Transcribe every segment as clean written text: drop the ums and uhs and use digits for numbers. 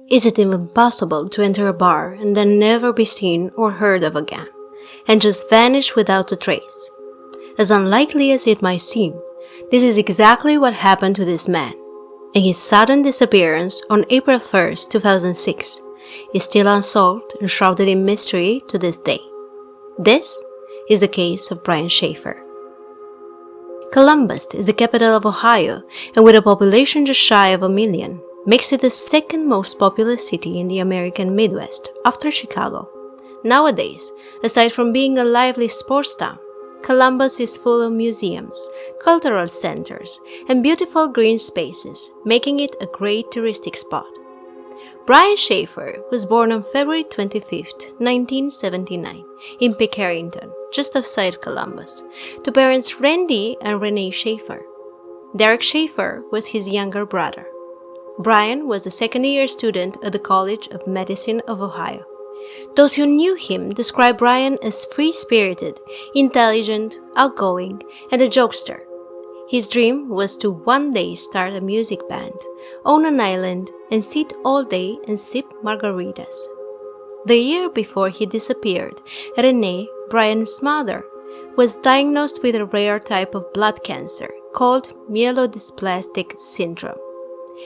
Is it even possible to enter a bar and then never be seen or heard of again, and just vanish without a trace? As unlikely as it might seem, this is exactly what happened to this man, and his sudden disappearance on April 1st, 2006 is still unsolved and shrouded in mystery to this day. This is the case of Brian Shaffer. Columbus is the capital of Ohio, and with a population just shy of 1 million, makes it the second most populous city in the American Midwest after Chicago. Nowadays, aside from being a lively sports town, Columbus is full of museums, cultural centers, and beautiful green spaces, making it a great touristic spot. Brian Shaffer was born on February 25, 1979, in Pickerington, just outside Columbus, to parents Randy and Renee Shaffer. Derek Shaffer was his younger brother. Brian was a second-year student at the College of Medicine of Ohio. Those who knew him described Brian as free-spirited, intelligent, outgoing, and a jokester. His dream was to one day start a music band, own an island, and sit all day and sip margaritas. The year before he disappeared, Renee, Brian's mother, was diagnosed with a rare type of blood cancer called myelodysplastic syndrome.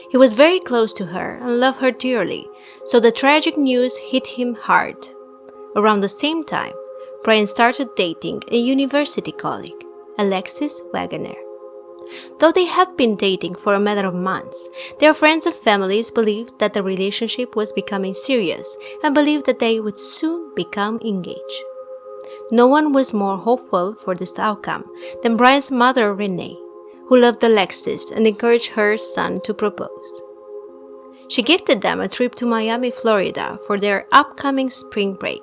He was very close to her and loved her dearly, so the tragic news hit him hard. Around the same time, Brian started dating a university colleague, Alexis Wagoner. Though they had been dating for a matter of months, their friends and families believed that the relationship was becoming serious and believed that they would soon become engaged. No one was more hopeful for this outcome than Brian's mother, Renee, who loved Alexis and encouraged her son to propose. She gifted them a trip to Miami, Florida for their upcoming spring break.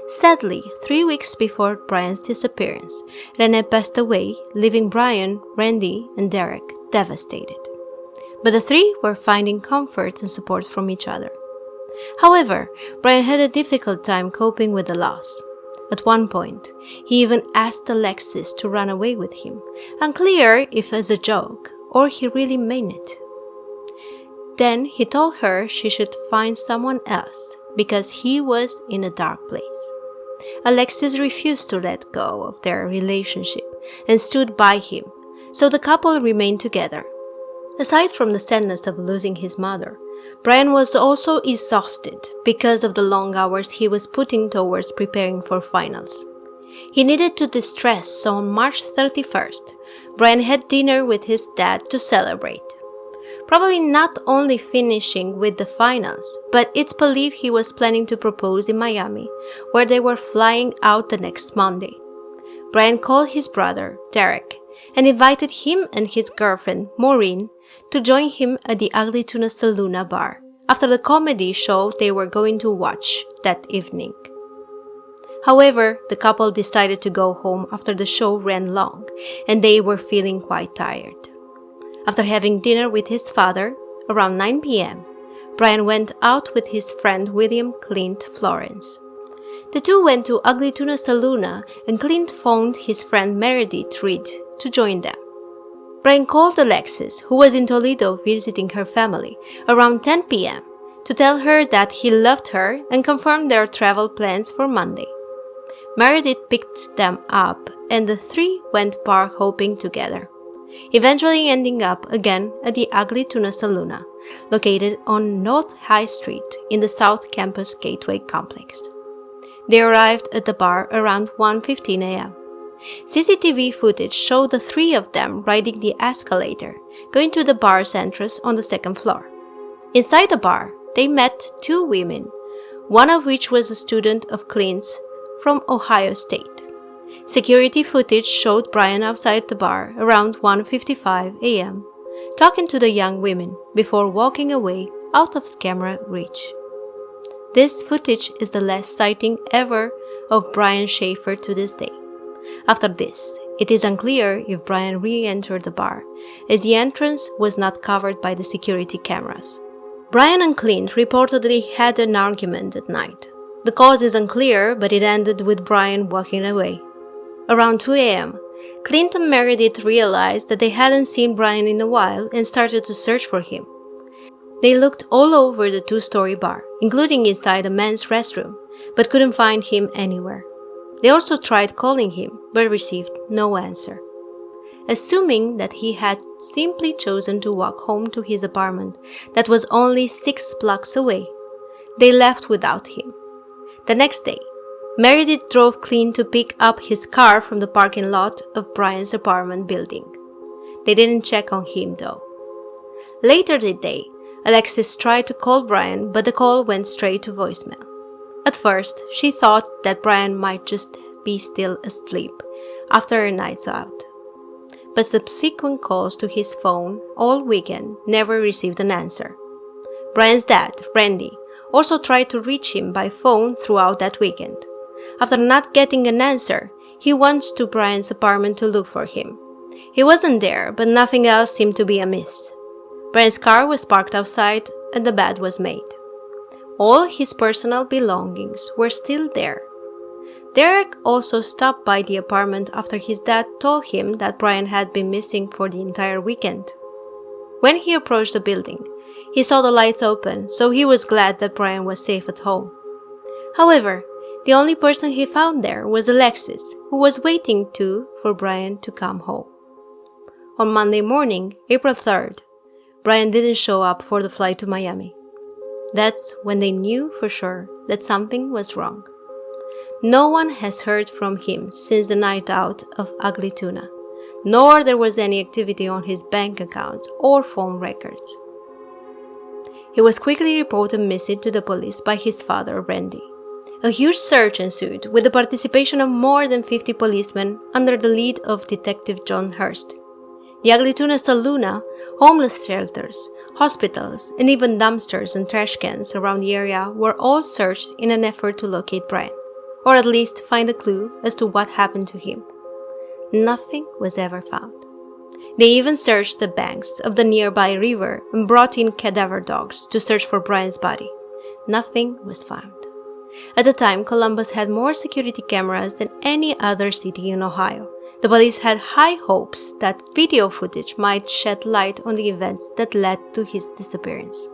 Sadly, 3 weeks before Brian's disappearance, Renee passed away, leaving Brian, Randy, and Derek devastated. But the three were finding comfort and support from each other. However, Brian had a difficult time coping with the loss. At one point, he even asked Alexis to run away with him, unclear if as a joke or he really meant it. Then he told her she should find someone else because he was in a dark place. Alexis refused to let go of their relationship and stood by him, so the couple remained together. Aside from the sadness of losing his mother, Brian was also exhausted because of the long hours he was putting towards preparing for finals. He needed to distress, so on March 31st, Brian had dinner with his dad to celebrate. Probably not only finishing with the finals, but it's believed he was planning to propose in Miami, where they were flying out the next Monday. Brian called his brother, Derek, and invited him and his girlfriend, Maureen, to join him at the Ugly Tuna Saloona bar after the comedy show they were going to watch that evening. However, the couple decided to go home after the show ran long, and they were feeling quite tired. After having dinner with his father, around 9 p.m., Brian went out with his friend William Clint Florence. The two went to Ugly Tuna Saloona, and Clint phoned his friend Meredith Reed to join them. Brian called Alexis, who was in Toledo visiting her family, around 10 p.m. to tell her that he loved her and confirmed their travel plans for Monday. Meredith picked them up, and the three went bar hopping together, eventually ending up again at the Ugly Tuna Saloona, located on North High Street in the South Campus Gateway complex. They arrived at the bar around 1:15 a.m. CCTV footage showed the three of them riding the escalator, going to the bar's entrance on the second floor. Inside the bar, they met two women, one of which was a student of Clint's from Ohio State. Security footage showed Brian outside the bar around 1:55 a.m., talking to the young women before walking away out of camera reach. This footage is the last sighting ever of Brian Shaffer to this day. After this, it is unclear if Brian re-entered the bar, as the entrance was not covered by the security cameras. Brian and Clint reportedly had an argument that night. The cause is unclear, but it ended with Brian walking away. Around 2 a.m., Clint and Meredith realized that they hadn't seen Brian in a while and started to search for him. They looked all over the two-story bar, including inside the men's restroom, but couldn't find him anywhere. They also tried calling him, but received no answer. Assuming that he had simply chosen to walk home to his apartment that was only 6 blocks away, they left without him. The next day, Meredith drove Clint to pick up his car from the parking lot of Brian's apartment building. They didn't check on him though. Later that day, Alexis tried to call Brian, but the call went straight to voicemail. At first, she thought that Brian might just be still asleep after a night out. But subsequent calls to his phone all weekend never received an answer. Brian's dad, Randy, also tried to reach him by phone throughout that weekend. After not getting an answer, he went to Brian's apartment to look for him. He wasn't there, but nothing else seemed to be amiss. Brian's car was parked outside and the bed was made. All his personal belongings were still there. Derek also stopped by the apartment after his dad told him that Brian had been missing for the entire weekend. When he approached the building, he saw the lights open, so he was glad that Brian was safe at home. However, the only person he found there was Alexis, who was waiting for Brian to come home. On Monday morning, April 3rd, Brian didn't show up for the flight to Miami. That's when they knew for sure that something was wrong. No one has heard from him since the night out of Ugly Tuna, nor there was any activity on his bank accounts or phone records. He was quickly reported missing to the police by his father, Randy. A huge search ensued with the participation of more than 50 policemen under the lead of Detective John Hurst. The Ugly Tuna Saloona, homeless shelters, hospitals, and even dumpsters and trash cans around the area were all searched in an effort to locate Brian, or at least find a clue as to what happened to him. Nothing was ever found. They even searched the banks of the nearby river and brought in cadaver dogs to search for Brian's body. Nothing was found. At the time, Columbus had more security cameras than any other city in Ohio. The police had high hopes that video footage might shed light on the events that led to his disappearance.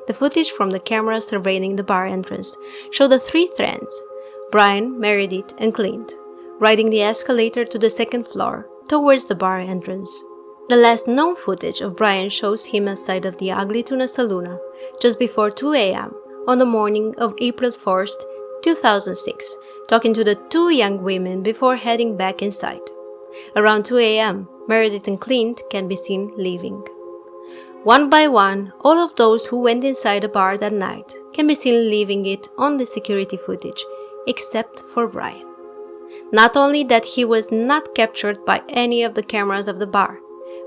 The footage from the cameras surveying the bar entrance showed the 3 friends, Brian, Meredith, and Clint, riding the escalator to the 2nd floor towards the bar entrance. The last known footage of Brian shows him outside of the Ugly Tuna Saloona just before 2 a.m. on the morning of April 1st, 2006, talking to the 2 young women before heading back inside. Around 2 a.m., Meredith and Clint can be seen leaving. One by one, all of those who went inside the bar that night can be seen leaving it on the security footage, except for Brian. Not only that he was not captured by any of the cameras of the bar,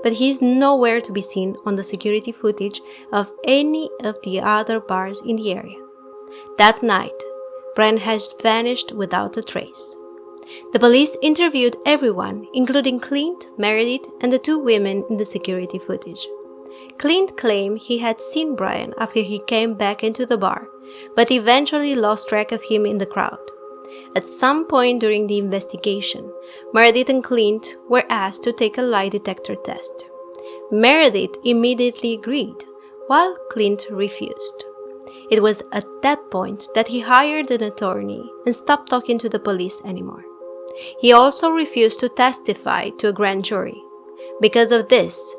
but he is nowhere to be seen on the security footage of any of the other bars in the area. That night, Brian has vanished without a trace. The police interviewed everyone, including Clint, Meredith, and the 2 women in the security footage. Clint claimed he had seen Brian after he came back into the bar, but eventually lost track of him in the crowd. At some point during the investigation, Meredith and Clint were asked to take a lie detector test. Meredith immediately agreed, while Clint refused. It was at that point that he hired an attorney and stopped talking to the police anymore. He also refused to testify to a grand jury. Because of this,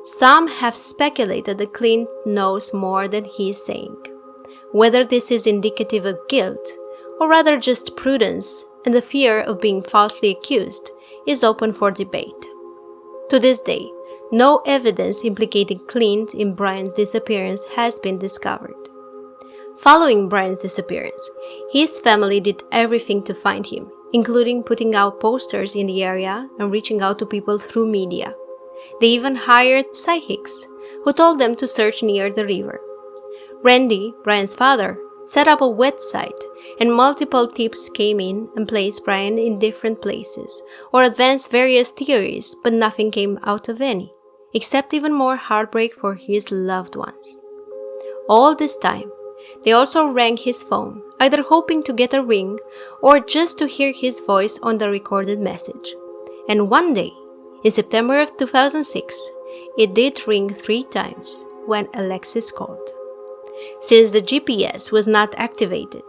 some have speculated that Clint knows more than he is saying. Whether this is indicative of guilt, or rather just prudence and the fear of being falsely accused, is open for debate. To this day, no evidence implicating Clint in Brian's disappearance has been discovered. Following Brian's disappearance, his family did everything to find him, including putting out posters in the area and reaching out to people through media. They even hired psychics, who told them to search near the river. Randy, Brian's father, set up a website, and multiple tips came in and placed Brian in different places, or advanced various theories, but nothing came out of any, except even more heartbreak for his loved ones. All this time, they also rang his phone, either hoping to get a ring or just to hear his voice on the recorded message. And one day, in September of 2006, it did ring 3 times, when Alexis called. Since the GPS was not activated,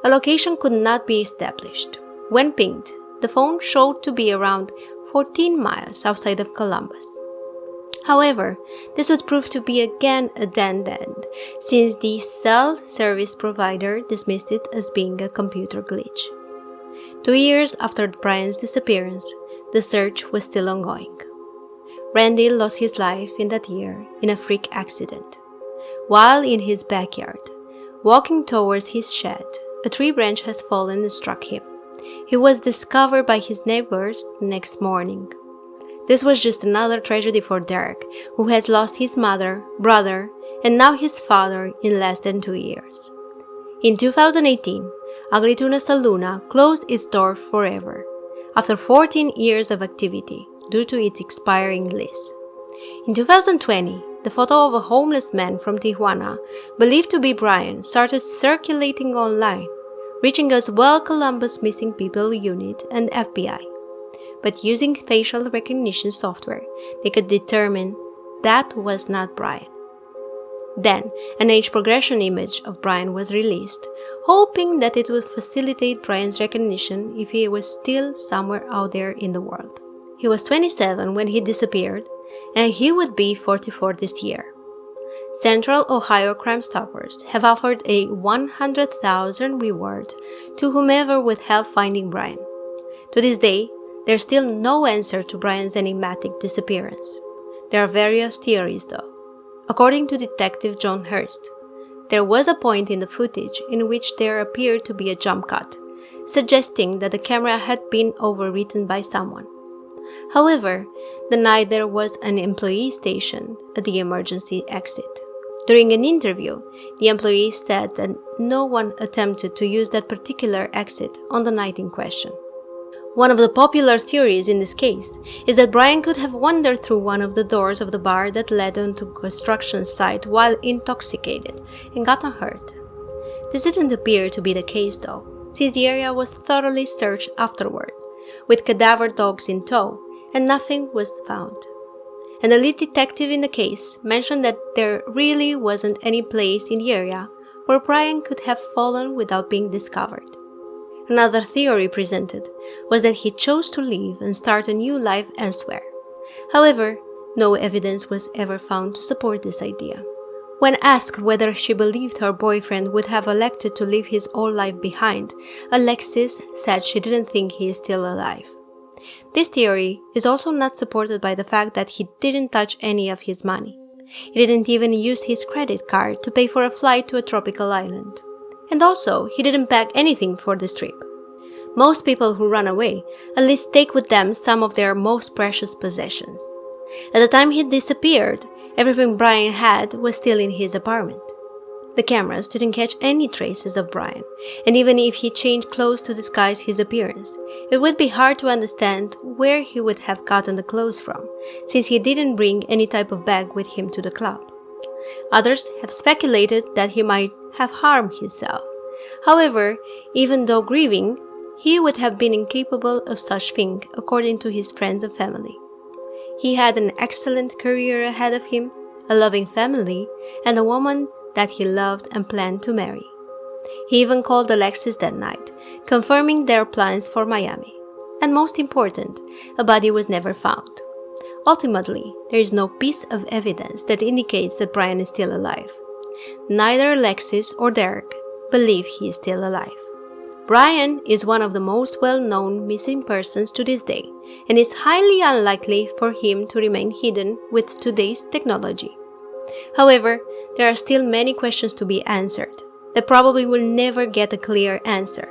a location could not be established. When pinged, the phone showed to be around 14 miles outside of Columbus. However, this would prove to be again a dead end, since the cell service provider dismissed it as being a computer glitch. 2 years after Brian's disappearance, the search was still ongoing. Randy lost his life in that year in a freak accident. While in his backyard, walking towards his shed, a tree branch has fallen and struck him. He was discovered by his neighbors the next morning. This was just another tragedy for Derek, who has lost his mother, brother, and now his father in less than 2 years. In 2018, Ugly Tuna Saloona closed its doors forever, after 14 years of activity due to its expiring lease. In 2020, the photo of a homeless man from Tijuana, believed to be Brian, started circulating online, reaching as well Columbus Missing People Unit and FBI. But using facial recognition software, they could determine that was not Brian. Then, an age progression image of Brian was released, hoping that it would facilitate Brian's recognition if he was still somewhere out there in the world. He was 27 when he disappeared, and he would be 44 this year. Central Ohio Crime Stoppers have offered a $100,000 reward to whomever would help finding Brian. To this day, there's still no answer to Brian's enigmatic disappearance. There are various theories though. According to Detective John Hurst, there was a point in the footage in which there appeared to be a jump cut, suggesting that the camera had been overwritten by someone. However, the night there was an employee stationed at the emergency exit. During an interview, the employee said that no one attempted to use that particular exit on the night in question. One of the popular theories in this case is that Brian could have wandered through one of the doors of the bar that led onto a construction site while intoxicated and gotten hurt. This didn't appear to be the case though, since the area was thoroughly searched afterwards, with cadaver dogs in tow, and nothing was found. And the lead detective in the case mentioned that there really wasn't any place in the area where Brian could have fallen without being discovered. Another theory presented was that he chose to leave and start a new life elsewhere. However, no evidence was ever found to support this idea. When asked whether she believed her boyfriend would have elected to leave his old life behind, Alexis said she didn't think he is still alive. This theory is also not supported by the fact that he didn't touch any of his money. He didn't even use his credit card to pay for a flight to a tropical island. And also, he didn't pack anything for this trip. Most people who run away at least take with them some of their most precious possessions. At the time he disappeared, everything Brian had was still in his apartment. The cameras didn't catch any traces of Brian, and even if he changed clothes to disguise his appearance, it would be hard to understand where he would have gotten the clothes from, since he didn't bring any type of bag with him to the club. Others have speculated that he might have harmed himself. However, even though grieving, he would have been incapable of such thing according to his friends and family. He had an excellent career ahead of him, a loving family, and a woman that he loved and planned to marry. He even called Alexis that night, confirming their plans for Miami. And most important, a body was never found. Ultimately, there is no piece of evidence that indicates that Brian is still alive. Neither Alexis or Derek believe he is still alive. Brian is one of the most well-known missing persons to this day, and it's highly unlikely for him to remain hidden with today's technology. However, there are still many questions to be answered that probably will never get a clear answer.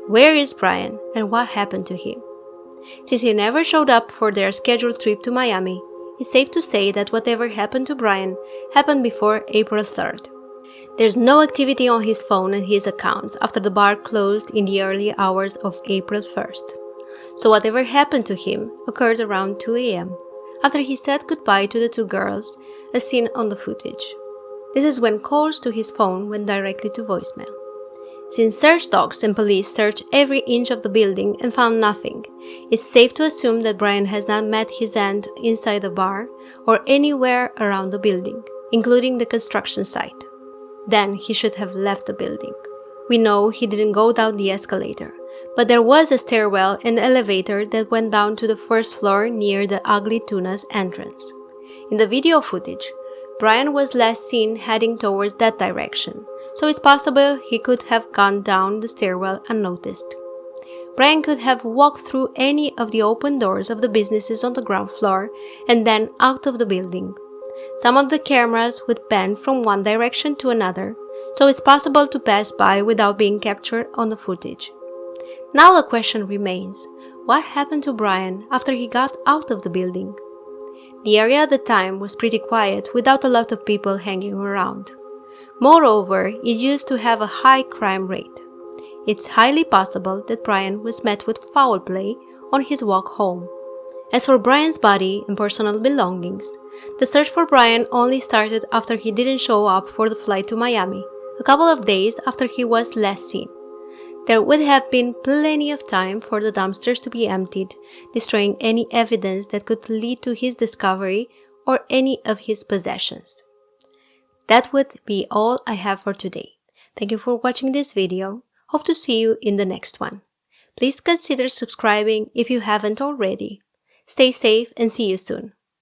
Where is Brian and what happened to him? Since he never showed up for their scheduled trip to Miami, it's safe to say that whatever happened to Brian happened before April 3rd. There's no activity on his phone and his accounts after the bar closed in the early hours of April 1st. So whatever happened to him occurred around 2 a.m. after he said goodbye to the two girls as seen on the footage. This is when calls to his phone went directly to voicemail. Since search dogs and police searched every inch of the building and found nothing, it's safe to assume that Brian has not met his end inside the bar or anywhere around the building. including the construction site. Then he should have left the building. We know he didn't go down the escalator, but there was a stairwell and elevator that went down to the first floor near the Ugly Tuna's entrance. In the video footage, Brian was last seen heading towards that direction, so it's possible he could have gone down the stairwell unnoticed. Brian could have walked through any of the open doors of the businesses on the ground floor and then out of the building. Some of the cameras would pan from one direction to another, so it's possible to pass by without being captured on the footage. Now the question remains, what happened to Brian after he got out of the building? The area at the time was pretty quiet without a lot of people hanging around. Moreover, it used to have a high crime rate. It's highly possible that Brian was met with foul play on his walk home. As for Brian's body and personal belongings, the search for Brian only started after he didn't show up for the flight to Miami, a couple of days after he was last seen. There would have been plenty of time for the dumpsters to be emptied, destroying any evidence that could lead to his discovery or any of his possessions. That would be all I have for today. Thank you for watching this video. Hope to see you in the next one. Please consider subscribing if you haven't already. Stay safe and see you soon.